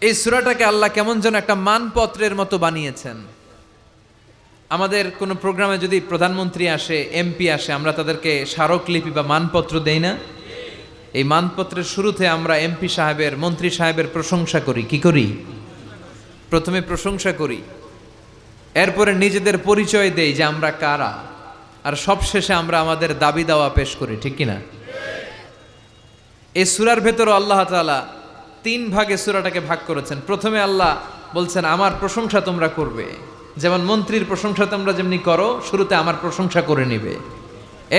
এই সূরাটাকে আল্লাহ কেমন যেন একটা মানপত্রের মতো বানিয়েছেন। আমাদের কোনো প্রোগ্রামে যদি প্রধানমন্ত্রী আসে, এমপি আসে, আমরা তাদেরকে স্মারকলিপি বা মানপত্র দেই না? এই মানপত্রের শুরুতে আমরা এমপি সাহেবের, মন্ত্রী সাহেবের প্রশংসা করি। কি করি? প্রথমে প্রশংসা করি, এরপরে নিজেদের পরিচয় দেই যে আমরা কারা, আর সবশেষে আমরা আমাদের দাবি দাওয়া পেশ করি। ঠিক কিনা? এই সূরার ভেতরও আল্লাহ তাআলা 3 ভাগে সূরাটাকে ভাগ করেছেন। প্রথমে আল্লাহ বলছেন আমার প্রশংসা তোমরা করবে, যেমন মন্ত্রীর প্রশংসা তোমরা যেমনি করো, শুরুতে আমার প্রশংসা করে নিবে।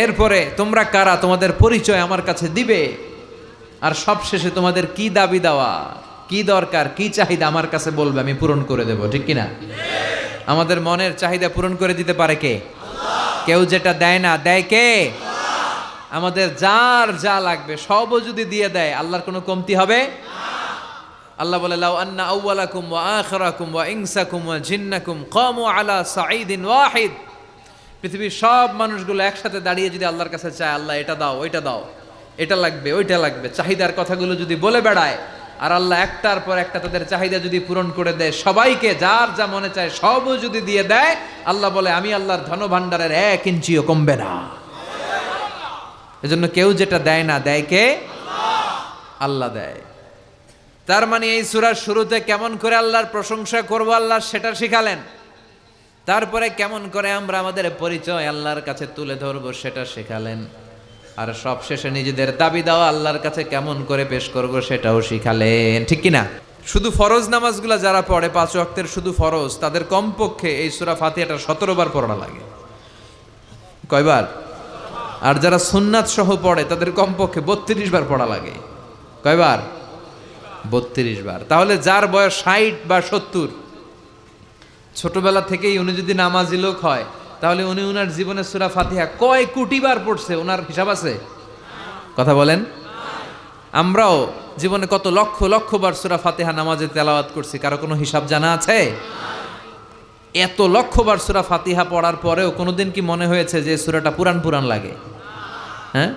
এরপরে তোমরা কারা, তোমাদের পরিচয় আমার কাছে দিবে, আর সবশেষে তোমাদের কি দাবি দেওয়া, কি দরকার, কি চাহিদা আমার কাছে বলবে, আমি পূরণ করে দেব। ঠিক কিনা? আমাদের মনের চাহিদা পূরণ করে দিতে পারে কে? কেউ যেটা দেয় না, দেয় কে? আমাদের যার যা লাগবে সবও যদি দিয়ে দেয়, আল্লাহর কোনো কমতি হবে? আল্লাহ বলে লাউ আন্না আউওয়ালাকুম ওয়া আখিরাকুম ওয়া ইনসাকুম ওয়া জিন্নাকুম কামু আলা সাঈদিন ওয়াহিদ। পৃথিবীর সব মানুষগুলো একসাথে দাঁড়িয়ে যদি আল্লাহর কাছে চায়, আল্লাহ এটা দাও, ওইটা দাও, এটা লাগবে, ওইটা লাগবে, চাহিদার কথাগুলো যদি বলে বেড়ায়, আর আল্লাহ একটার পর একটা তাদের চাহিদা যদি পূরণ করে দেয়, সবাইকে যার যা মনে চায় সবও যদি দিয়ে দেয়, আল্লাহ বলে আমি আল্লাহর ধনভাণ্ডারের 1 ইঞ্চিও কমবে না। এজন্য কেউ যেটা দেয় না, দেয় কে? আল্লাহ দেয়। তার মানে এই সূরার শুরুতে কেমন করে আল্লাহর প্রশংসা করব আল্লাহ সেটা শিখালেন, তারপরে কেমন করে আমরা আমাদের পরিচয় আল্লাহর কাছে তুলে ধরব সেটা শেখালেন, আর সবশেষে নিজেদের দাবি দেওয়া আল্লাহর কাছে কেমন করে পেশ করব সেটাও শিখালেন। ঠিক কিনা? শুধু ফরজ নামাজগুলা যারা পড়ে 5 ওয়াক্তের শুধু ফরজ, তাদের কমপক্ষে এই সূরা ফাতিহাটা 17 বার পড়া লাগে। কয়বার? আর যারা সুন্নাত সহ পড়ে তাদের কমপক্ষে 32 বার পড়া লাগে। কয়বার? 32 বার। তাহলে যার বয়স 60 বা 70, ছোটবেলা থেকেই উনি যদি নামাজি লোক হয়, তাহলে উনি উনার জীবনে সূরা ফাতিহা কয় কোটি বার পড়ছে, ওনার হিসাব আছে? কথা বলেন। আমরাও জীবনে কত লক্ষ লক্ষ বার সূরা ফাতিহা নামাজে তেলাওয়াত করছি, কারো কোনো হিসাব জানা আছে? এত লক্ষ বার সূরা ফাতিহা পড়ার পরেও কোনোদিন কি মনে হয়েছে যে সূরাটা পুরান লাগে? হ্যাঁ,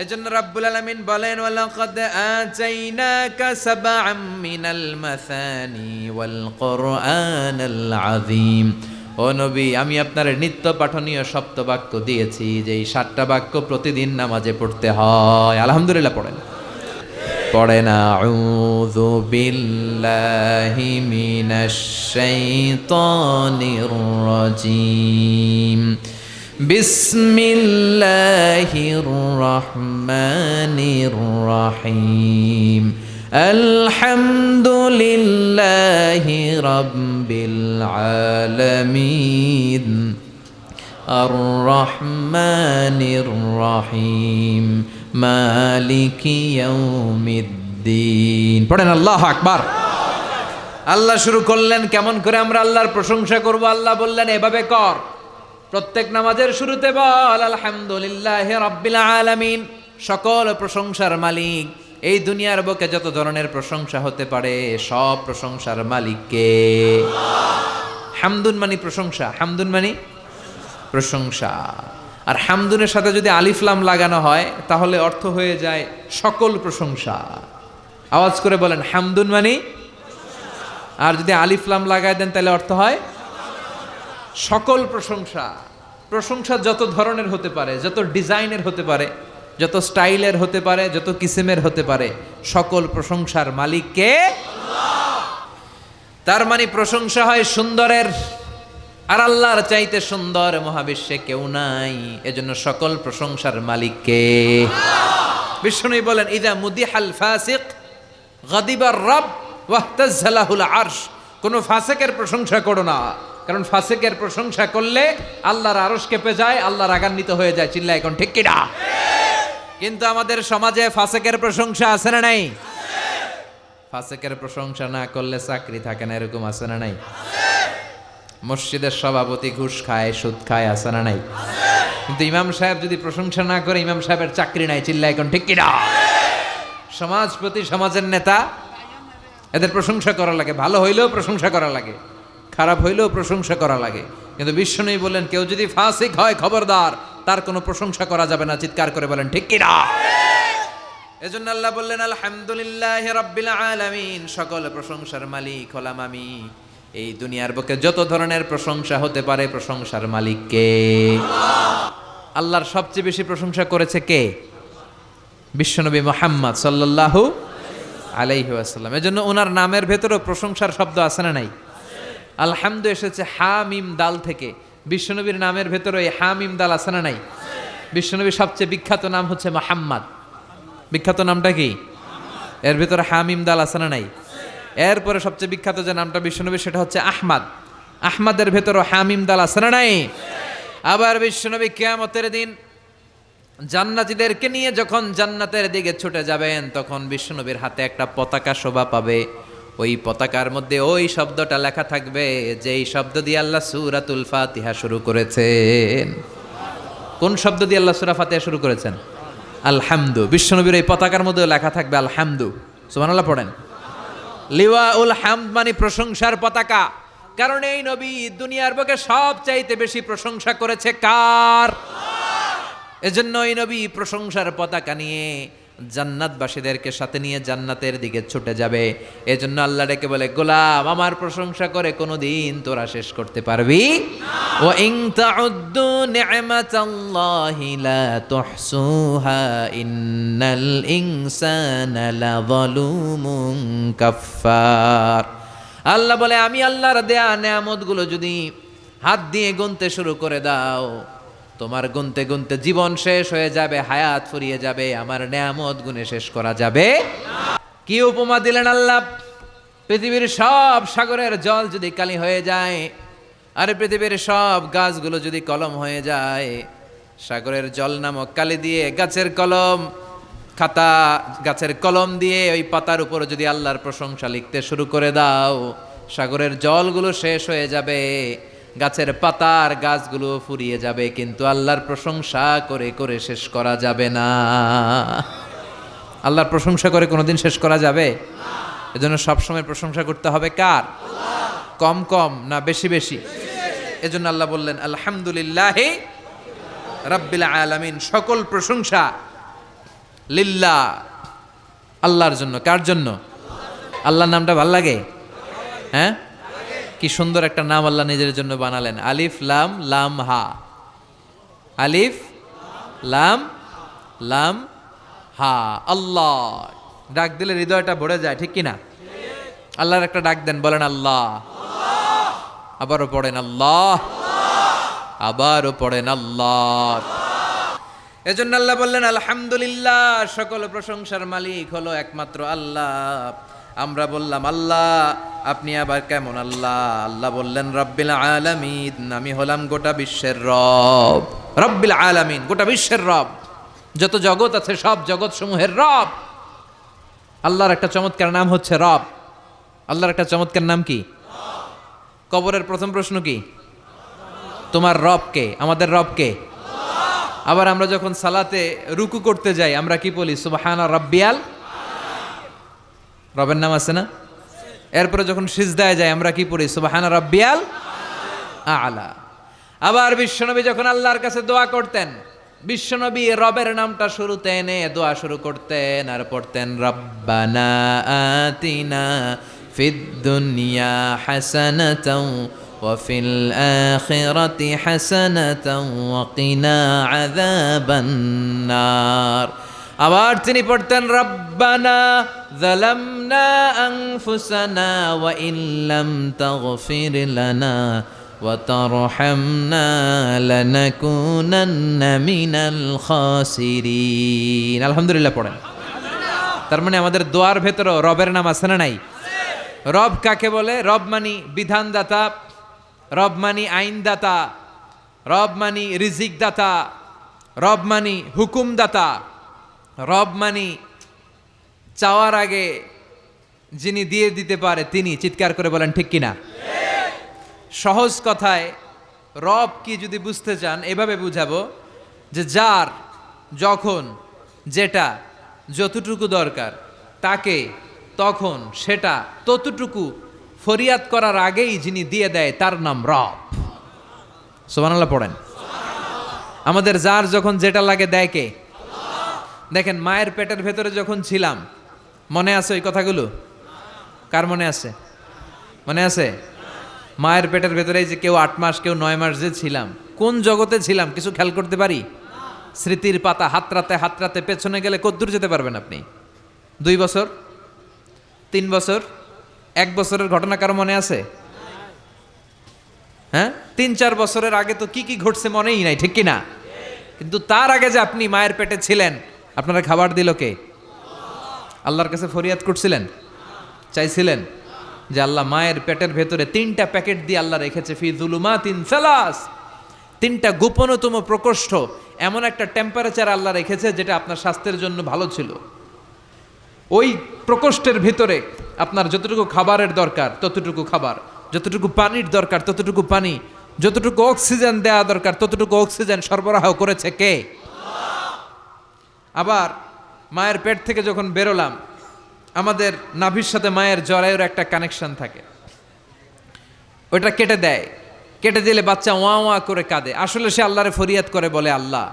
এজন্য রাব্বুল আলামিন বলেন ওয়ালাকাদ আতাইনাকা সাবআম মিনাল মাসানি ওয়াল কুরআনাল আযীম। ও নবী, আমি আপনার নিত্য পাঠনীয় সপ্তবাক্য দিয়েছি, যে এই 7টা বাক্য প্রতিদিন নামাজে পড়তে হয়। আলহামদুলিল্লাহ পড়েন। পড়েন আউযু বিল্লাহি মিনাশ শাইতানির রাজীম। বিসমিল্লাহির রহমানির রহিম। আলহামদুলিল্লাহি রাব্বিল আলামিন। আর রহমানির রহিম। মালিকি ইয়াউমিদ্দিন। পড়েন আল্লাহু আকবার। আল্লাহ শুরু করলেন কেমন করে আমরা আল্লাহর প্রশংসা করব। আল্লাহ বললেন এভাবে কর, প্রত্যেক নামাজের শুরুতে বল আলহামদুলিল্লাহি রাব্বিল আলামিন। সকল প্রশংসার মালিক, এই দুনিয়ার বুকে যত ধরনের প্রশংসা হতে পারে সব প্রশংসার মালিক কে? হামদুন মানে প্রশংসা, হামদুন মানে প্রশংসা। আর হামদুনের সাথে যদি আলিফ লাম লাগানো হয় তাহলে অর্থ হয়ে যায় সকল প্রশংসা। আওয়াজ করে বলেন হামদুন মানে। আর যদি আলিফ লাম লাগায় দেন তাহলে অর্থ হয় সকল প্রশংসা। প্রশংসা যত ধরনের হতে পারে, যত ডিজাইনের হতে পারে, যত স্টাইলের হতে পারে, যত কিসিমের হতে পারে, সকল প্রশংসার মালিক কে? তার মানে প্রশংসা হয় সুন্দরের, আর আল্লাহর চাইতে সুন্দর মহাবিশ্বে কেউ নাই। এজন্য সকল প্রশংসার মালিক কে? বিষ্ণু বলেন ইদা মুদিহাল ফাসিক গাদিবার রব ওয়াহতাজ্জা লাহুল আরশ। কোন ফাসিকের প্রশংসা করো না, কারণ ফাসিকের প্রশংসা করলে আল্লাহর আরশ কেঁপে যায়, আল্লাহ রাগান্বিত হয়ে যায়। চিল্লায় এখন ঠিক কিনা? কিন্তু আমাদের সমাজে ফাসিকের প্রশংসা আছে না নাই? ফাসিকের প্রশংসা না করলে চাকরি থাকে না, এরকম আছে না নাই? মসজিদের সভাপতি ঘুষ খায়, সুদ খায়, আছে না নাই? কিন্তু ইমাম সাহেব যদি প্রশংসা না করে, ইমাম সাহেবের চাকরি নাই। চিল্লায় এখন ঠিক কিনা? সমাজপতি, সমাজের নেতা, এদের প্রশংসা করা লাগে। ভালো হইলেও প্রশংসা করা লাগে, খারাপ হইলেও প্রশংসা করা লাগে। কিন্তু বিশ্বনবী বললেন কেউ যদি ফাসিক হয় খবরদার, তার কোনো প্রশংসা করা যাবে না। চিৎকার করে বলেন ঠিক কিনা? এজন্য আল্লাহ বললেন আলহামদুলিল্লাহি রাব্বিল আলামিন, সকল প্রশংসার মালিক হলাম আমি। এই দুনিয়ার বুকে যত ধরনের প্রশংসা হতে পারে, প্রশংসার মালিক কে? আল্লাহর সবচেয়ে বেশি প্রশংসা করেছে কে? বিশ্বনবী মুহাম্মদ সাল্লাল্লাহু আলাইহি ওয়াসাল্লাম। এজন্য ওনার নামের ভেতরেও প্রশংসার শব্দ আছে না নাই? আলহামদু এসেছে হা মিম দাল থেকে। বিশ্বনবীর নামের ভেতরে এই হা মিম দাল আছে না নাই? বিশ্বনবীর সবচেয়ে বিখ্যাত নাম হচ্ছে মুহাম্মদ। বিখ্যাত নামটা কি? এর ভেতরে হা মিম দাল আছে না নাই? এরপরে সবচেয়ে বিখ্যাত যে নামটা বিশ্বনবী সেটা হচ্ছে আহমদ। আহমদের ভেতরে হা মিম দাল আছে না নাই? আবার বিশ্বনবী কিয়ামতের দিন জান্নাতীদেরকে নিয়ে যখন জান্নাতের দিকে ছুটে যাবেন, তখন বিশ্বনবীর হাতে একটা পতাকা শোভা পাবে। ওই পতাকার মধ্যে ওই শব্দটা লেখা থাকবে যেই শব্দ দিয়ে আল্লাহ সূরাতুল ফাতিহা শুরু করেছেন। কোন শব্দ দিয়ে আল্লাহ সূরা ফাতিহা শুরু করেছেন? আলহামদু। বিশ্বনবীর এই পতাকার মধ্যে লেখা থাকবে আলহামদু। সুবহানাল্লাহ পড়েন। লিওয়াউল হামদ মানে প্রশংসার পতাকা। কারণ এই নবী দুনিয়ার বুকে সবচাইতে বেশি প্রশংসা করেছে কার? এজন্য এই নবী প্রশংসার পতাকা নিয়ে জান্নাতবাসীদেরকে সাথে নিয়ে জান্নাতের দিকে ছুটে যাবে। এজন্য আল্লাহ ডেকে বলে, গোলাম আমার প্রশংসা করে কোনোদিন তোরা শেষ করতে পারবি না। ওয়া ইন তাউদ্দু নি'মাতাল্লাহি লা তুহসুহা ইন্নাল ইনসানা লাযালুমুন কাফফার। আল্লাহ বলে, আমি আল্লাহর দেয়া নেয়ামতগুলো যদি হাত দিয়ে গুনতে শুরু করে দাও, তোমার গুনতে গুনতে জীবন শেষ হয়ে যাবে, হায়াত ফুরিয়ে যাবে, আমার নেয়ামত গুনে শেষ করা যাবে না। কি উপমা দিলেন আল্লাহ! পৃথিবীর সব সাগরের জল যদি কালি হয়ে যায়, আর পৃথিবীর সব গাছগুলো যদি কলম হয়ে যায়, সাগরের জল নামক কালি দিয়ে গাছের কলম খাতা, গাছের কলম দিয়ে ওই পাতার উপর যদি আল্লাহর প্রশংসা লিখতে শুরু করে দাও, সাগরের জলগুলো শেষ হয়ে যাবে, গাছের পাতার গাছগুলো ফুরিয়ে যাবে, কিন্তু আল্লাহর প্রশংসা করে করে শেষ করা যাবে না। আল্লাহর প্রশংসা করে কোনোদিন শেষ করা যাবে? এজন্য সবসময় প্রশংসা করতে হবে কার? কম কম না বেশি বেশি? এজন্য আল্লাহ বললেন আলহামদুলিল্লাহি রাব্বিল আলামিন, সকল প্রশংসা লিল্লাহ, আল্লাহর জন্য। কার জন্য? আল্লাহর নামটা ভাল লাগে? হ্যাঁ, কি সুন্দর একটা নাম আল্লাহ নিজের জন্য বানালেন। আলিফ লাম লাম হা, আলিফ লাম লাম হা, আল্লাহ। ডাক দিলে হৃদয়টা ভরে যায়, ঠিক কিনা? আল্লাহর একটা ডাক দেন, বলেন আল্লাহ, আবারও পড়েন আল্লাহ, আবারও পড়েন আল্লাহ। এজন্য আল্লাহ বললেন আলহামদুলিল্লাহ, সকল প্রশংসার মালিক হলো একমাত্র আল্লাহ। আমরা বললাম আল্লাহ, আপনি আবার কেমন আল্লাহ? আল্লাহ বললেন রব্বিল আলামিন, আমি হলাম গোটা বিশ্বের রব। রব্বিল আলামিন, গোটা বিশ্বের রব। যত জগৎ আছে সব জগৎ সমূহের রব। আল্লাহর একটা চমৎকার নাম হচ্ছে রব। আল্লাহর একটা চমৎকার নাম কি? কবরের প্রথম প্রশ্ন কি? তোমার রব কে? আমাদের রব কে? আবার আমরা যখন সালাতে রুকু করতে যাই আমরা কি বলি? সুবহানা রাব্বিয়াল, রবের নাম আছে না? এরপরে যখন সিজদায় যাই আমরা কি পড়ি? সুবহানা রাব্বিয়াল আ'লা। আবার বিশ্বনবী যখন আল্লাহর কাছে দোয়া করতেন, বিশ্বনবী রবের নামটা শুরুতে এনে দোয়া শুরু করতেন আর পড়তেন রব্বানা আতিনা ফিদ দুনিয়া হাসানাতাও ওয়া ফিল আখিরাতি হাসানাতাও ওয়া কিনা আযাবান নার। আবার তিনি পড়তেন রব্বানা যালামনা আনফুসানা ওয়া ইল্লাম তাগফির লানা ওয়া তারহামনা লানাকুনান্না মিনাল খাসিরিন। আলহামদুলিল্লাহ পড়েন। তার মানে আমাদের দোয়ার ভেতরে রবের নাম আছে না নাই? রব কাকে বলে? রব মানি বিধানদাতা, রব মানি আইনদাতা, রব মানি রিজিক দাতা, রব মানি হুকুমদাতা, রব মানি চাওয়ার আগে যিনি দিয়ে দিতে পারে তিনি। চিৎকার করে বলেন ঠিক কিনা? সহজ কথায় রব কি যদি বুঝতে চান এভাবে বুঝাবো যে যার যখন যেটা যতটুকু দরকার তাকে তখন সেটা ততটুকু ফরিয়াদ করার আগেই যিনি দিয়ে দেয় তার নাম রব। সুবহানাল্লাহ পড়েন। আমাদের যার যখন যেটা লাগে দেয় কে? দেখেন মায়ের পেটের ভেতরে যখন ছিলাম, মনে আছে ওই কথাগুলো? কার মনে আছে? মনে আছে? মায়ের পেটের ভেতরে যে কেউ 8 মাস, কেউ 9 মাস যে ছিলাম, কোন জগতে ছিলাম কিছু খেয়াল করতে পারি? স্মৃতির পাতা হাতড়াতে হাতড়াতে পেছনে গেলে কতদূর যেতে পারবেন আপনি? 2 বছর, 3 বছর, 1 বছরের ঘটনা কারো মনে আছে? হ্যাঁ, 3-4 বছরের আগে তো কি কি ঘটছে মনেই নাই, ঠিক কি না? কিন্তু তার আগে যে আপনি মায়ের পেটে ছিলেন, আপনারা খাবার দিল কে? আল্লাহর কাছে ফরিয়াদ করছিলেন, চাইছিলেন যে আল্লাহ মায়ের পেটের ভেতরে 3টা প্যাকেট দিয়ে আল্লাহ রেখেছে, ফি যুলুমাতিন সালাস, 3টা গোপনতম প্রকোষ্ঠ, এমন একটা টেম্পারেচার আল্লাহ রেখেছে যেটা আপনার স্বাস্থ্যের জন্য ভালো ছিল। ওই প্রকোষ্ঠের ভিতরে আপনার যতটুকু খাবারের দরকার ততটুকু খাবার, যতটুকু পানির দরকার ততটুকু পানি, যতটুকু অক্সিজেন দেওয়া দরকার ততটুকু অক্সিজেন সরবরাহ করেছে কে? আবার মায়ের পেট থেকে যখন বেরোলাম, আমাদের নাভির সাথে মায়ের জরায়ুর একটা কানেকশন থাকে, ওটা কেটে দেয়। কেটে দিলে বাচ্চা ওয়া ওয়া করে কাঁদে। আসলে সে আল্লাহরে ফরিয়াদ করে, বলে আল্লাহ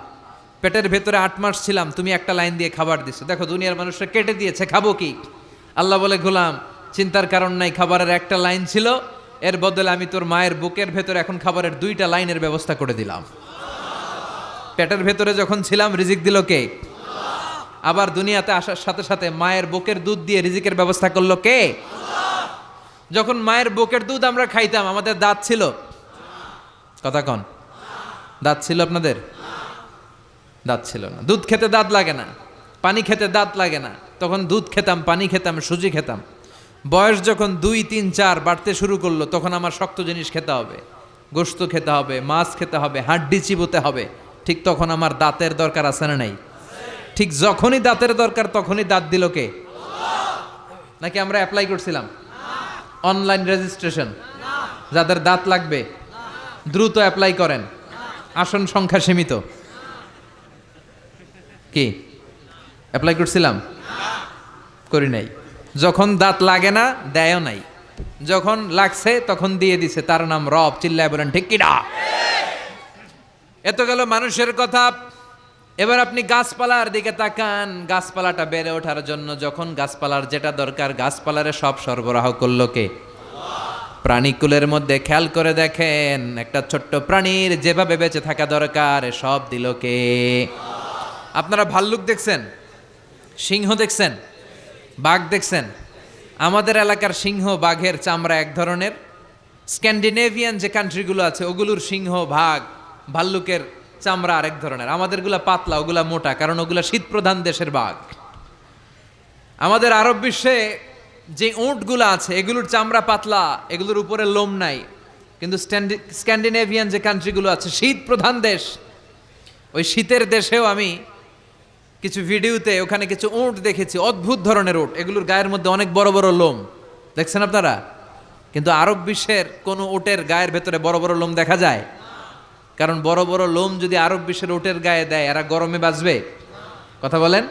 পেটের ভেতরে 8 মাস ছিলাম, তুমি একটা লাইন দিয়ে খাবার দিছো, দেখো দুনিয়ার মানুষরা কেটে দিয়েছে, খাবো কি? আল্লাহ বলে, গোলাম চিন্তার কারণ নাই, খাবারের একটা লাইন ছিল, এর বদলে আমি তোর মায়ের বুকের ভেতরে এখন খাবারের 2টা লাইনের ব্যবস্থা করে দিলাম। পেটের ভেতরে যখন ছিলাম রিজিক দিল কে? আবার দুনিয়াতে আসার সাথে সাথে মায়ের বুকের দুধ দিয়ে রিজিকের ব্যবস্থা করলো কে? যখন মায়ের বুকের দুধ আমরা খাইতাম, আমাদের দাঁত ছিল? কথা কন, দাঁত ছিল আপনাদের? দাঁত ছিল না। দুধ খেতে দাঁত লাগে না, পানি খেতে দাঁত লাগে না, তখন দুধ খেতাম, পানি খেতাম, সুজি খেতাম। বয়স যখন 2, 3, 4 বাড়তে শুরু করলো, তখন আমার শক্ত জিনিস খেতে হবে, গোশত খেতে হবে, মাছ খেতে হবে, হাড্ডি চিবোতে হবে। ঠিক তখন আমার দাঁতের দরকার আছে না নাই? ঠিক যখনই দাঁতের দরকার তখনই দাঁত দিল কে? নাকি আমরা অ্যাপ্লাই করছিলাম? অনলাইন রেজিস্ট্রেশন, যাদের দাঁত লাগবে দ্রুত অ্যাপ্লাই করেন, আসন সংখ্যা সীমিত। কি অ্যাপ্লাই করছিলাম? করি নাই। যখন দাঁত লাগে না দেয়ও নাই, যখন লাগছে তখন দিয়ে দিছে। তার নাম রব। চিল্লায় বলেন ঠিক কিনা? এত গেল মানুষের কথা। এবার আপনি গাছপালার দিকে তাকান। গাছপালাটা বেড়ে ওঠার জন্য যখন গাছপালার যেটা দরকার, গাছপালারে সব সরবরাহ করলো কে? প্রাণীকুলের মধ্যে খেয়াল করে দেখেন, একটা ছোট্ট প্রাণীর যেভাবে বেঁচে থাকা দরকার সব দিল কে? আপনারা ভাল্লুক দেখছেন, সিংহ দেখছেন, বাঘ দেখছেন? আমাদের এলাকার সিংহ বাঘের চামড়া এক ধরনের, স্ক্যান্ডিনেভিয়ান যে কান্ট্রিগুলো আছে ওগুলোর সিংহ বাঘ ভাল্লুকের চামড়া আরেক ধরনের। আমাদেরগুলা পাতলা, ওগুলা মোটা, কারণ ওগুলা শীত প্রধান দেশের বাঘ। আমাদের আরব বিশ্বে যে উটগুলো আছে এগুলোর চামড়া পাতলা, এগুলোর উপরে লোম নাই। কিন্তু স্ক্যান্ডিনেভিয়ান যে কান্ট্রিগুলো আছে, শীত প্রধান দেশ, ওই শীতের দেশেও আমি কিছু ভিডিওতে ওখানে কিছু উট দেখেছি, অদ্ভুত ধরনের উট, এগুলোর গায়ের মধ্যে অনেক বড় বড় লোম, দেখছেন আপনারা? কিন্তু আরব বিশ্বের কোন উটের গায়ের ভেতরে বড় বড় লোম দেখা যায়? কারণ বড় বড় লোম যদি আরব বিশ্বের উটের গায়ে দেয়, এরা গরমে বাঁচবে? কথা বলেন।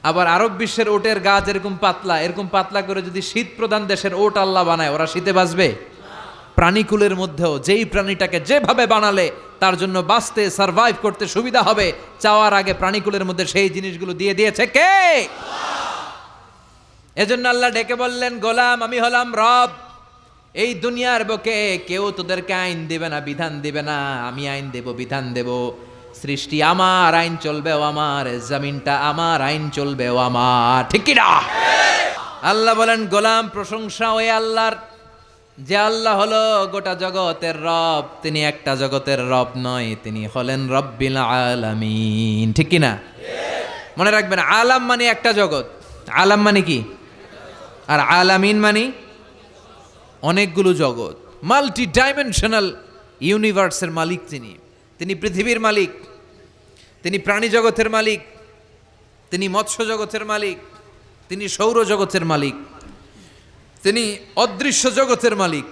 আবার আরব বিশ্বের উটের গা যেরকম পাতলা, এরকম পাতলা করে যদি শীত প্রধান দেশের উট আল্লাহ বানায়, ওরা শীতে বাঁচবে? প্রাণীকুলের মধ্যেও যেই প্রাণীটাকে যেভাবে বানালে তার জন্য বাঁচতে, সারভাইভ করতে সুবিধা হবে, চাওয়ার আগে প্রাণীকুলের মধ্যে সেই জিনিসগুলো দিয়ে দিয়েছে কে? এজন্য আল্লাহ ডেকে বললেন, গোলাম আমি হলাম রব। এই দুনিয়ার বুকে কেউ তোদেরকে আইন দিবে না, বিধান দিবে না, আমি আইন দেব, বিধান দেব। সৃষ্টি আমার, আইন চলবেও আমার, জমিনটা আমার, আইন চলবেও আমার, ঠিক কি না? আল্লাহ বলেন, গোলাম প্রশংসা ওই আল্লাহর, যে আল্লাহ হলো গোটা জগতের রব। তিনি একটা জগতের রব নয়, তিনি হলেন রব্বিল আলামিন, ঠিক কি না? মনে রাখবেন, আলাম মানে একটা জগৎ, আলাম মানে কি? আর আলামিন মানে অনেকগুলো জগৎ, মাল্টি ডাইমেনশনাল ইউনিভার্সের মালিক তিনি। তিনি পৃথিবীর মালিক, তিনি প্রাণী জগতের মালিক, তিনি মৎস্য জগতের মালিক, তিনি সৌর জগতের মালিক, তিনি অদৃশ্য জগতের মালিক।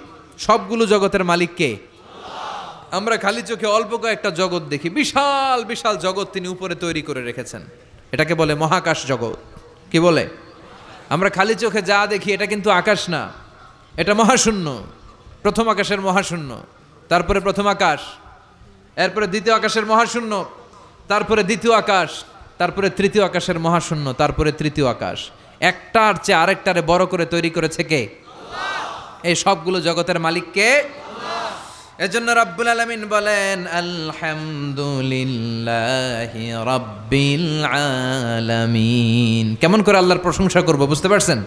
সবগুলো জগতের মালিক কে? আমরা খালি চোখে অল্প কয়েকটা জগৎ দেখি, বিশাল বিশাল জগৎ তিনি উপরে তৈরি করে রেখেছেন। এটাকে বলে মহাকাশ জগৎ। কি বলে? আমরা খালি চোখে যা দেখি এটা কিন্তু আকাশ না, এটা মহাশূন্য। প্রথম আকাশের মহাশূন্য, তারপরে প্রথম আকাশ, এরপরে দ্বিতীয় আকাশের মহাশূন্য, তারপরে দ্বিতীয় আকাশ, তারপরে তৃতীয় আকাশের মহাশূন্য, তারপরে তৃতীয় আকাশ। একটার চেয়ে আরেকটারে বড় করে তৈরি করেছে কে? এই সবগুলো জগতের মালিক কে? এজন্য রাব্বুল আলামিন বলেন আলহামদুলিল্লাহি রাব্বিল আলামিন। কেমন করে আল্লাহর প্রশংসা করব বুঝতে পারছেন?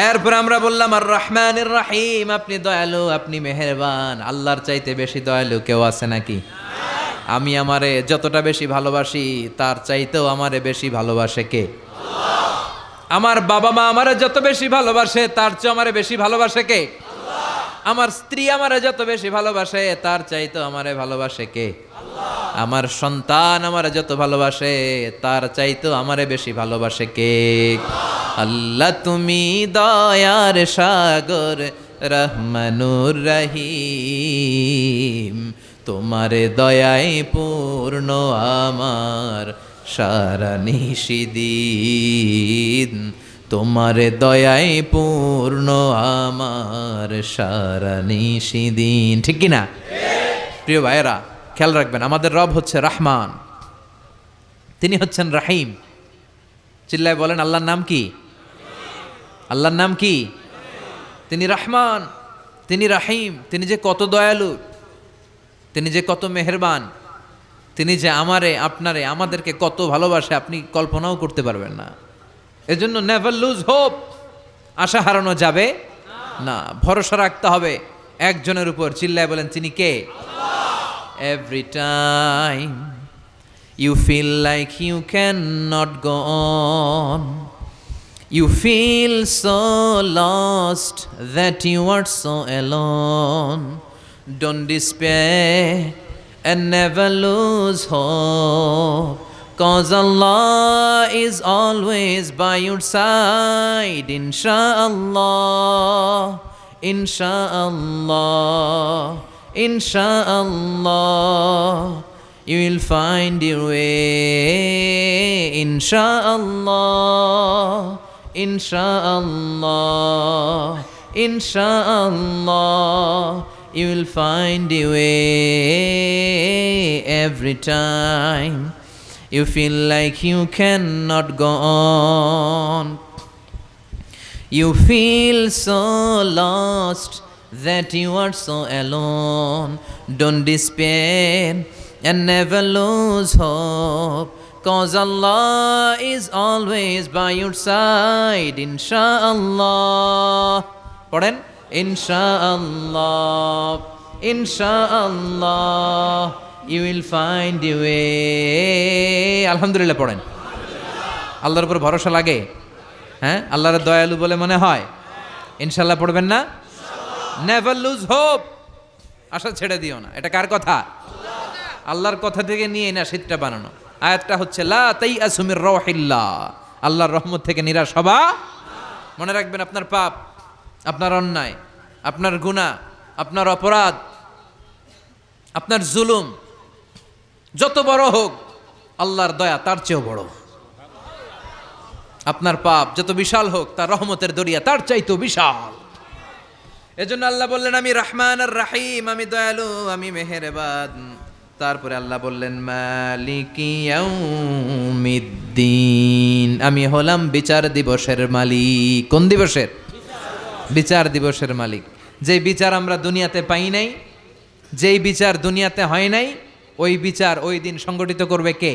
এরপর আমরা বললাম আর রহমানির রহিম, আপনি দয়ালু, আপনি মেহেরবান। আল্লাহর চাইতে বেশি দয়ালু কেউ আছে নাকি? আমি আমারে যতটা বেশি ভালোবাসি তার চাইতেও আমারে বেশি ভালোবাসে কে? আমার বাবা মা আমারে যত বেশি ভালোবাসে তার চেয়ে আমারে বেশি ভালোবাসে কে? আমার স্ত্রী আমারে যত বেশি ভালোবাসে তার চাইতেও আমারে ভালোবাসে কে? আমার সন্তান আমারে যত ভালোবাসে তার চাইতেও আমারে বেশি ভালোবাসে কে? আল্লাহ তুমি দয়ার সাগর রহমানুর রহিম, তোমারে দয়ায় পূর্ণ আমার সারা নিশিদিন, তোমারে দয়ায় পূর্ণ আমার সারা নিশিদিন। ঠিক কিনা? প্রিয় ভাইয়েরা, খেয়াল রাখবেন, আমাদের রব হচ্ছে রহমান, তিনি হচ্ছেন রাহিম। চিল্লায় বলেন আল্লাহর নাম কি? আল্লাহর নাম কি? তিনি রহমান, তিনি রাহিম। তিনি যে কত দয়ালু, তিনি যে কত মেহেরবান, তিনি যে আমারে আপনারে আমাদেরকে কত ভালোবাসে আপনি কল্পনাও করতে পারবেন না। এজন্য নেভার লুজ হোপ, আশা হারানো যাবে না, ভরসা রাখতে হবে একজনের উপর। চিল্লায় বলেন তিনি কে? Every time you feel like you cannot go on, you feel so lost that you are so alone, don't despair and never lose hope, 'cause Allah is always by your side, inshallah, inshallah, inshallah, you will find your way, inshallah, inshallah, inshallah, you will find your way. Every time you feel like you cannot go on, you feel so lost that you are so alone, don't despair and never lose hope, 'cause Allah is always by your side, inshallah. পড়েন inshallah, inshallah, you will find your way. আলহামদুলিল্লাহ পড়েন। আল্লাহর উপর ভরসা লাগে? হ্যাঁ, আল্লাহর দয়ালু বলে মনে হয়? ইনশাআল্লাহ পড়বেন না? নেভার লুজ হোপ, আশা ছেড়ে দিও না। এটা কার কথা? আল্লাহর কথা থেকে নিয়ে না শীতটা বানানো। আয়াতটা হচ্ছে লা তাইআসু মির রাউহিল্লাহ, আল্লাহর রহমত থেকে নিরাশ হবা। মনে রাখবেন, আপনার পাপ, আপনার অন্যায়, আপনার গুনাহ, আপনার অপরাধ, আপনার জুলুম যত বড় হোক, আল্লাহর দয়া তার চেয়েও বড়। আপনার পাপ যত বিশাল হোক, তার রহমতের দরিয়া তার চাইতেও বিশাল। এজন্য আল্লাহ বললেন আমি রহমান আর রাহিম, আমি দয়ালু, আমি মেহেরবান। তারপরে আল্লাহ বললেন মালিকি ইয়াউমিদ্দিন, আমি হলাম বিচার দিবসের মালিক। কোন দিবসের? বিচার দিবসের মালিক। যে বিচার আমরা দুনিয়াতে পাই নাই, যেই বিচার দুনিয়াতে হয় নাই, ওই বিচার ওই দিন সংগঠিত করবে কে?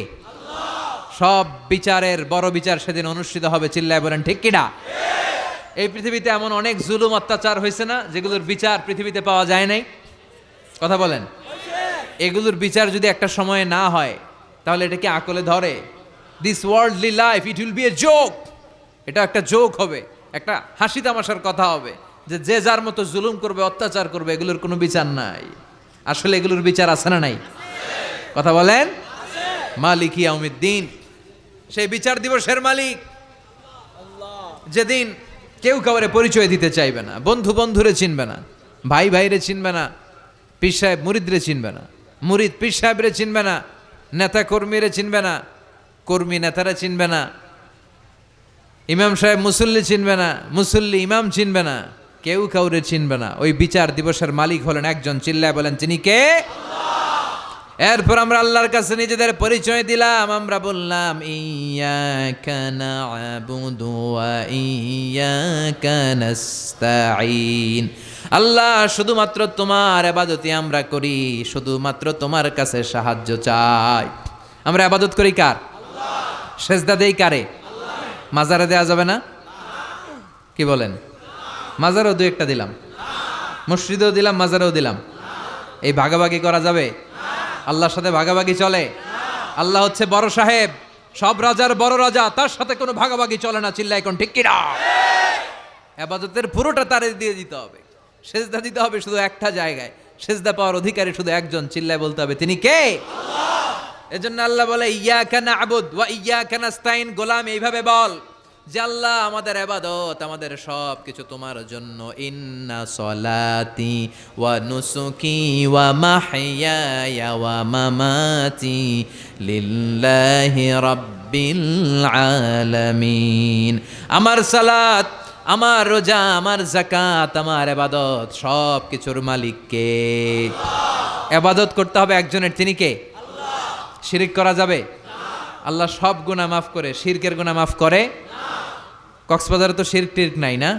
সব বিচারের বড় বিচার সেদিন অনুষ্ঠিত হবে। চিল্লায় বলেন ঠিক কিনা? এই পৃথিবীতে এমন অনেক জুলুম অত্যাচার হয়েছে না, যেগুলোর বিচার পৃথিবীতে পাওয়া যায় নাই? কথা বলেন। এগুলোর বিচার যদি একটা সময়ে না হয়, তাহলে এটা কি আকলে ধরে? This worldly life it will B a joke. এটা একটা জোক হবে, একটা হাসি তামাশার কথা হবে, যে যে যার মতো জুলুম করবে, অত্যাচার করবে, এগুলোর কোনো বিচার নাই। আসলে এগুলোর বিচার আছে না নাই? কথা বলেন। মালিক ইয়াউমিদ্দিন, সেই বিচার দিবসের মালিক, যেদিন কেউ কাউরে পরিচয় দিতে চাইবে না, বন্ধু বন্ধুরে চিনবে না, ভাই ভাইরে চিনবে না, পীর সাহেব মুরিদরে চিনবে না, মুরিদ পীর সাহেবরে চিনবে না, নেতা কর্মীরে চিনবে না, কর্মী নেতারা চিনবে না, ইমাম সাহেব মুসল্লি চিনবে না, মুসল্লি ইমাম চিনবে না, কেউ কাউরে চিনবে না। ওই বিচার দিবসের মালিক হলেন একজন। চিল্লায় বলেন তিনি কে? এরপর আমরা আল্লাহর কাছে নিজেদের পরিচয় দিলাম, আমরা বললাম ইয়াকা না'বুদু ওয়া ইয়াকা নাস্তাঈন। আল্লাহ, শুধুমাত্র তোমার ইবাদতই আমরা করি, শুধুমাত্র তোমার কাছে সাহায্য চাই। আমরা ইবাদত করি কার? আল্লাহ। সেজদা দেই কারে? আল্লাহ। মাজারে দেয়া যাবে না? কি বলেন? মাজারেও দুই একটা দিলাম, মসজিদেও দিলাম, মাজারেও দিলাম, এই ভাগাভাগি করা যাবে? আল্লাহর সাথে ভাগাভাগি চলে? আল্লাহ হচ্ছে বড় সাহেব, সব রাজার বড় রাজা, তার সাথে কোনো ভাগাভাগি চলে না। চিল্লা এখন ঠিক কিনা? ইবাদতের পুরোটা তারে দিয়ে দিতে হবে, সেজদা দিতে হবে শুধু একটা জায়গায়, সেজদা পাওয়ার অধিকারী শুধু একজন, চিল্লায় বলতে হবে তিনি কে? আল্লাহ। এজন্য আল্লাহ বলে ইয়াকা না'বুদ ওয়া ইয়াকা নাস্তাঈন। গোলাম এইভাবে বল যে আল্লাহ, আমাদের ইবাদত, আমাদের সব কিছু তোমার জন্য। ইন্না সলাতি ওয়া নুসুকি ওয়া মাহইয়ায়া ওয়া মামাতি লিল্লাহি রাব্বিল আলামিন। আমার সালাত, আমার রোজা, আমার যাকাত, আমার ইবাদত, সব কিছুর মালিক কে? ইবাদত করতে হবে একজনের, তিনি কে? আল্লাহ। শিরক করা যাবে? না। আল্লাহ সব গুনাহ মাফ করে, শিরকের গুনাহ মাফ করে? কক্সবাজারে তো শিরক টিরক নাই না?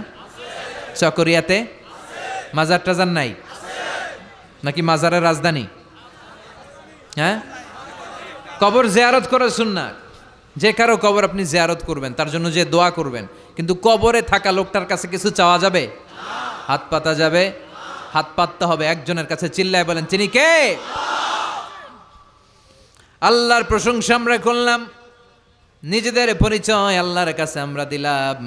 চকরিয়াতে মাজার টাজার নাই নাকি? মাজারের রাজধানী? হ্যাঁ, কবর জিয়ারত করে সুন্নাত। যে কারো কবর আপনি জিয়ারত করবেন, তার জন্য যে দোয়া করবেন, কিন্তু কবরে থাকা লোকটার কাছে কিছু চাওয়া যাবে? হাত পাতা যাবে? হাত পাততে হবে একজনের কাছে। চিল্লায় বলেন তিনি কে? আল্লাহর প্রশংসা আমরা করলাম, নিজেদের পরিচয় আল্লাহর কাছে আমরা দিলাম।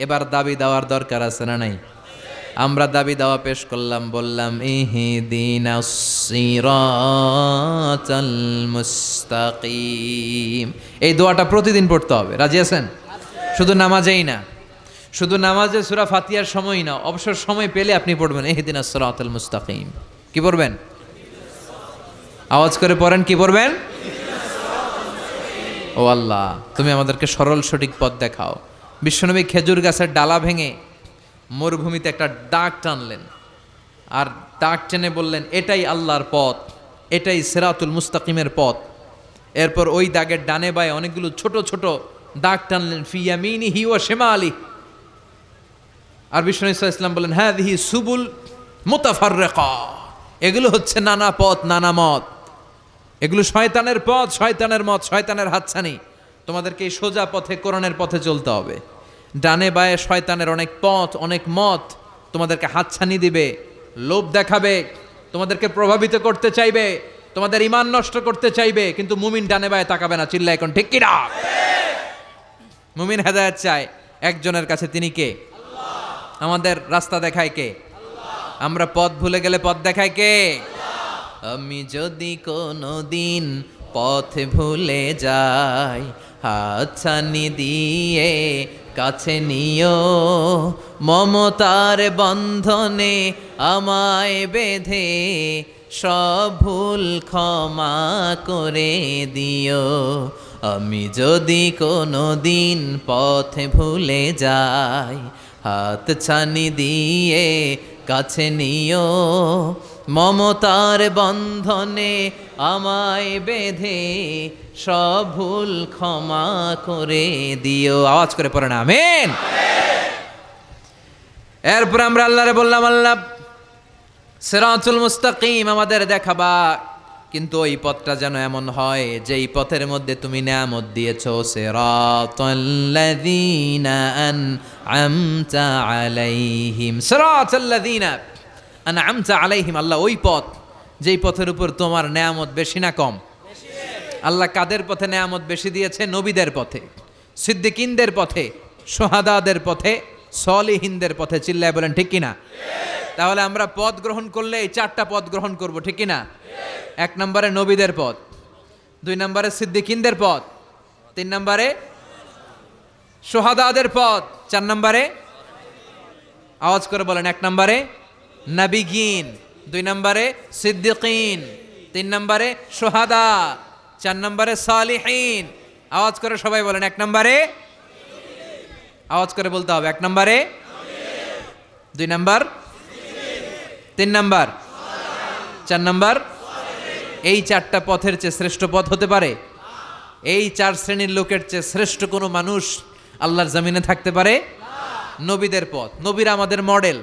এবার দাবি দেওয়ার দরকার আছে না নাই? আমরা দাবি দেওয়া পেশ করলাম, বললাম ইহদিনাস সিরাতাল মুস্তাকিম। এই দোয়াটা প্রতিদিন পড়তে হবে, রাজি আছেন? শুধু নামাজেই না, শুধু নামাজে সূরা ফাতিহার সময় না, অবসর সময় পেলে আপনি পড়বেন ইহদিনাস সিরাতাল মুস্তাকিম। কি পড়বেন? আওয়াজ করে পড়েন, কি পড়বেন? ও আল্লাহ, তুমি আমাদেরকে সরল সঠিক পথ দেখাও। বিশ্বনবী খেজুর গাছের ডালা ভেঙে মরুভূমিতে একটা দাগ টানলেন, আর দাগ টেনে বললেন এটাই আল্লাহর পথ, এটাই সিরাতুল মুস্তাকিমের পথ। এরপর ওই দাগের ডানে বায়ে অনেকগুলো ছোট ছোট দাগ টানলেন, ফি ইয়ামিনিহি ওয়া শিমালি। আর বিশ্বনবী সাল্লাল্লাহু আলাইহি ওয়াসাল্লাম বললেন হাযিহি সুবুল মুতাফাররিকা, এগুলো হচ্ছে নানা পথ, নানা মত, এগুলো শয়তানের পথ, শয়তানের মত, শয়তানের হাতছানি। তোমাদেরকে এই সোজা পথে, কোরআনের পথে চলতে হবে। ডানে বায়ে শয়তানের অনেক পথ, অনেক মত তোমাদেরকে হাতছানি দিবে, লোভ দেখাবে, তোমাদেরকে প্রভাবিত করতে চাইবে, তোমাদের ঈমান নষ্ট করতে চাইবে, কিন্তু মুমিন ডানে বায়ে তাকাবে না। চিল্লা এখন ঠিক কিনা? মুমিন হেদায়েত চায় একজনের কাছে, তিনি কে? আল্লাহ। আমাদের রাস্তা দেখায় কে? আল্লাহ। আমরা পথ ভুলে গেলে পথ দেখায় কে? আমি যদি কোনো দিন পথ ভুলে যাই, হাতছানি দিয়ে কাছে নিও, মমতার বন্ধনে আমায় বেঁধে সব ভুল ক্ষমা করে দিও। আমি যদি কোনো দিন পথ ভুলে যাই, হাতছানি দিয়ে কাছে নিও, মমতার বন্ধনে আমায় বেঁধে সব ভুল ক্ষমা করে দিও। আওয়াজ করে পড়ে না আমিন। এরপর আমরা আল্লাহরে বললাম আল্লাহ সিরাতুল মুস্তাকিম আমাদের দেখাবা, কিন্তু ওই পথটা যেন এমন হয় যেই পথের মধ্যে তুমি নিয়ামত দিয়েছো। সিরাতাল্লাযীনা আন'আমতা আলাইহিম, সিরাতাল্লাযীনা আন'আমতা আলাইহিম। আল্লাহ ওই পথ যেই পথের উপর তোমার নিয়ামত বেশি না কম? আল্লাহ কাদের পথে নিয়ামত বেশি দিয়েছে? নবীদের পথে, সিদ্দিকিনদের পথে, শুহাদাদের পথে, সলিহিনদের পথে। চিল্লায় বলেন ঠিক কিনা? তাহলে আমরা পথ গ্রহণ করলে এই চারটা পথ গ্রহণ করব, ঠিক কিনা? 1 নম্বরে নবীদের পথ, 2 নম্বরে সিদ্দিকিনদের পথ, 3 নম্বরে শুহাদাদের পথ, 4 নম্বরে আওয়াজ করে বলেন 1 নম্বরে নবীগিন, 2 নম্বরে সিদ্দিকিন, 3 নম্বরে শুহাদা, 4 নম্বরে সালিহিন। আওয়াজ করে সবাই বলেন 1 নম্বরে, আওয়াজ করে বলতে হবে 1 নম্বরে, 2 নম্বর, 3 নম্বর, 4 নম্বর, এই চারটা পথের চেয়ে শ্রেষ্ঠ পথ হতে পারে? এই চার শ্রেণীর লোকের চেয়ে শ্রেষ্ঠ কোনো মানুষ আল্লাহর জমিনে থাকতে পারে? নবীদের পথ। নবীরা আমাদের মডেল।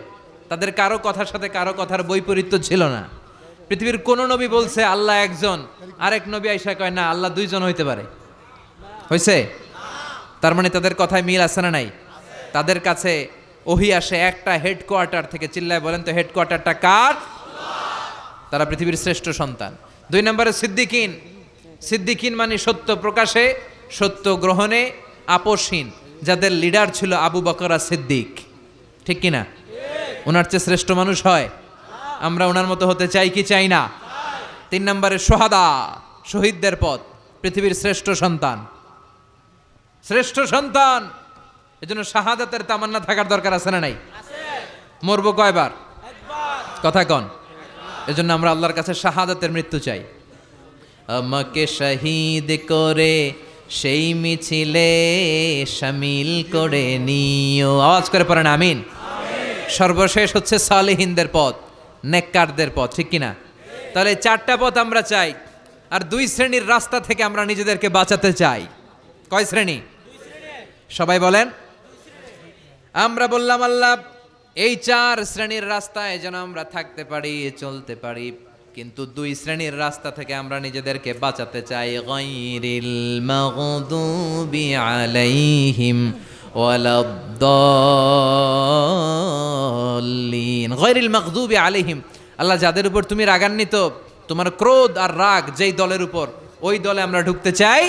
তাদের কারো কথার সাথে কারো কথার বৈপরীত্য ছিল না। পৃথিবীর কোন নবী বলছে আল্লাহ একজন, আরেক নবী আইসা কয় না আল্লাহ দুইজন হইতে পারে? হয়েছে? তার মানে তাদের কথায় মিল আছে না নাই? তাদের কাছে ওহী আসে একটা হেডকোয়ার্টার থেকে। চিল্লায় বলেন তো হেডকোয়ার্টারটা কার? তারা পৃথিবীর শ্রেষ্ঠ সন্তান। 2 নম্বরে সিদ্দিকিন। সিদ্দিকিন মানে সত্য প্রকাশে, সত্য গ্রহণে আপোষহীন, যাদের লিডার ছিল আবু বকর সিদ্দিক। ঠিক কিনা? ওনার চেয়ে শ্রেষ্ঠ মানুষ হয়? আমরা ওনার মতো হতে চাই কি চাই না? 3 নম্বরে সোহাদা, শহীদদের পথ, পৃথিবীর শ্রেষ্ঠ সন্তান। শ্রেষ্ঠ সন্তান, এজন্য শাহাদাতের তামান্না থাকার দরকার আছে না নাই? মরবো কয়বার? কথা কন। এজন্য আমরা আল্লাহর কাছে শাহাদাতের মৃত্যু চাই। আমাকে শহীদ করে সেই মিছিলে শামিল করে নিও। আওয়াজ করে পড়েন আমিন। সর্বশেষ হচ্ছে সালেহিনদের পথ, নেককারদের পথ। ঠিক কিনা? তাহলে 4টা পথ আমরা চাই, আর 2 শ্রেণীর রাস্তা থেকে আমরা নিজেদেরকে বাঁচাতে চাই। কয় শ্রেণী? সবাই বলেন। আমরা বললাম আল্লাহ এই 4 শ্রেণীর রাস্তায় যেন আমরা থাকতে পারি, চলতে পারি, কিন্তু 2 শ্রেণীর রাস্তা থেকে আমরা নিজেদেরকে বাঁচাতে চাই। গায়রিল মাগদুবি আলাইহিম ওয়ালাদ-দাল্লিন। গায়রিল মাগদুবি আলাইহিম, আল্লাহ যাদের উপর তুমি রাগান্বিত, তোমার ক্রোধ আর রাগ যেই দলের উপর, ওই দলে আমরা ঢুকতে চাই।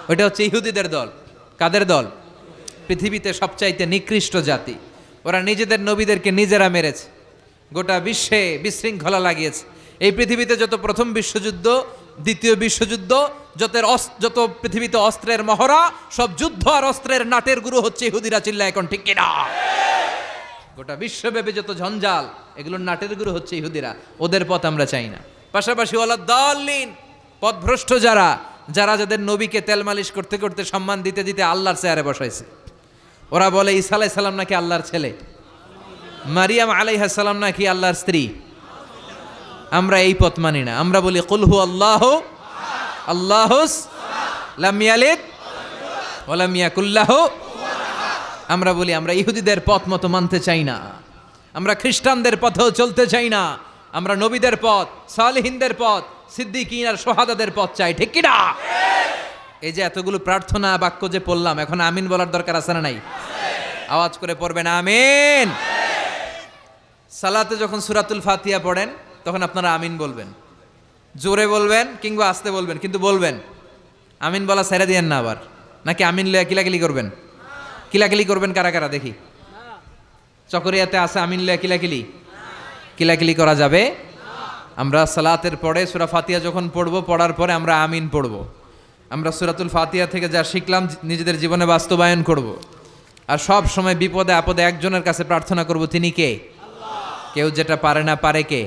ওইটা হচ্ছে ইহুদিদের দল। কাদের দল? পৃথিবীতে সবচাইতে নিকৃষ্ট জাতি। ওরা নিজেদের নবীদেরকে নিজেরা মেরেছে, গোটা বিশ্বে বিশৃঙ্খলা লাগিয়েছে। এই পৃথিবীতে যত প্রথম বিশ্বযুদ্ধ, দ্বিতীয় বিশ্বযুদ্ধ, যত পৃথিবীতে অস্ত্রের মহড়া, সব যুদ্ধ আর অস্ত্রের নাটের গুরু হচ্ছে ইহুদিরা। চিল্লায় এখন ঠিক কিনা? গোটা বিশ্বব্যাপী যত ঝঞ্ঝাল, এগুলোর নাটের গুরু হচ্ছে ইহুদিরা। ওদের পথ আমরা চাই না। পাশাপাশি ওয়ালাদ-দাল্লিন, পথভ্রষ্ট যারা, যাদের নবীকে তেল মালিশ করতে করতে সম্মান দিতে দিতে আল্লাহর চেয়ারে বসাইছে। ওরা বলে ঈসা আলাইহিস সালাম নাকি আল্লাহর ছেলে, মারিয়াম আলাইহিস সালাম নাকি আল্লাহর স্ত্রী। আমরা এই পথ মানি না। আমরা বলি কুল হু আল্লাহু আল্লাহুস লাম ইয়ালিদ ওয়া লাম ইয়াকুল লাহু। আমরা বলি আমরা ইহুদিদের পথ মতো মানতে চাই না, আমরা খ্রিস্টানদের পথেও চলতে চাই না, আমরা নবীদের পথ, সালেহিনদের পথ, সিদ্দিকিন আর সোহাদাদের পথ চাই। ঠিক কি না? এই যে এতগুলো প্রার্থনা বাক্য যে পড়লাম, এখন আমিন বলার দরকার আছে না নাই? আওয়াজ করে পড়বেন আমিন। সালাতে যখন সূরাতুল ফাতিহা পড়েন তখন আপনারা আমিন বলবেন, জোরে বলবেন কিংবা আস্তে বলবেন, কিন্তু বলবেন। আমিন বলা ছেড়ে দিয়েন না আবার। নাকি আমিন লইয়া কিলাকিলি করবেন? কিলাকিলি করবেন কারা কারা দেখি? চকরিয়াতে আছে আমিন লইয়া কিলাকিলি? কিলাকিলি করা যাবে? আমরা সালাতের পরে সূরা ফাতিহা যখন পড়বো, পড়ার পরে আমরা আমিন পড়বো। আমরা সূরাতুল ফাতিহা থেকে যা শিখলাম নিজেদের জীবনে বাস্তবায়ন করব। আর সব সময় বিপদে আপদে একজনের কাছে প্রার্থনা করব, তিনি কে? কেউ যেটা পারে না, পারে কে?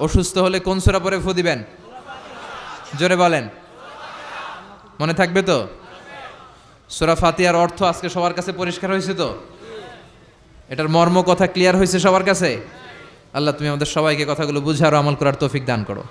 অসুস্থ হলে কোন সূরা পড়ে ফু দিবেন? জোরে বলেন, মনে থাকবে তো? সূরা ফাতিহার অর্থ আজকে সবার কাছে পরিষ্কার হয়েছে তো? এটার মর্ম কথা ক্লিয়ার হয়েছে সবার কাছে? আল্লাহ তুমি আমাদের সবাইকে কথাগুলো বুঝার ও আমল করার তৌফিক দান করো।